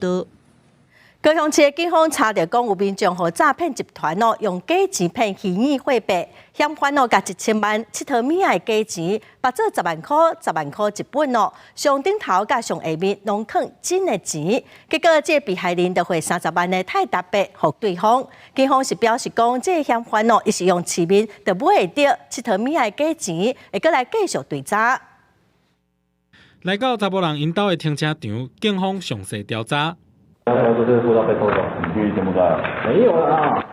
道。高雄市警方查到讲有民众和诈骗集团用假钱骗虚拟货币，嫌犯甲1000万7套米的假钱，把做10万块，10万块一本上顶头甲上下面拢藏真的钱，结果这被害人就汇30万的泰达币给对方。警方是表示讲，这嫌犯伊是用市面就买得到7套米的假钱，会过来继续追查。来到查甫人因兜的停车场，警方详细调查。没有啊！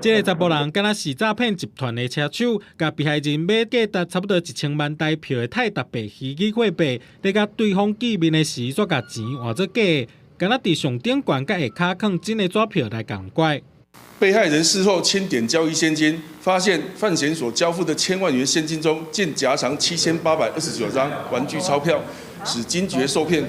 这个查甫人敢若是诈骗集团的车手，甲被害人买价值差不多1000万台票的泰达币虚拟货币，在甲对方见面的时，煞甲钱换做假的，敢若伫上顶悬甲下骹放真的纸票来共怪。被害人事后清点交易现金，发现犯嫌所交付的1000万元现金中，竟夹藏7829张玩具钞票，使惊觉受骗。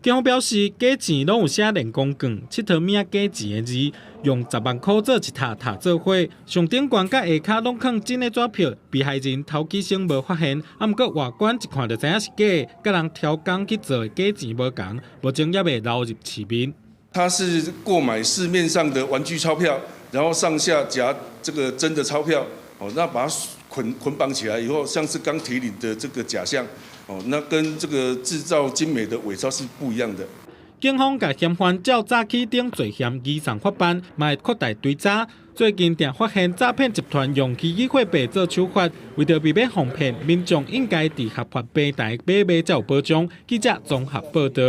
警方表示，假钱拢有写人工卷，7套米假钱的字，用10万块做一沓做伙，上顶悬甲下骹拢放真的纸票。被害人头起先无发现，啊，毋过外观一看就知影是假的，甲人挑工去做的假钱无共，目前也未流入市面。他是购买市面上的玩具钞票，然后上下夹这个真的钞票，那把它捆绑起来以后，像是刚提领的这个假象。那跟这个制造精美的伪钞是不一样的。警方甲嫌犯照早起等罪嫌移送法办，嘛会扩大追查。最近定发现诈骗集团用虚拟货币做手法，为着避免防骗，民众应该伫合法平台买卖才有保障。记者综合报道。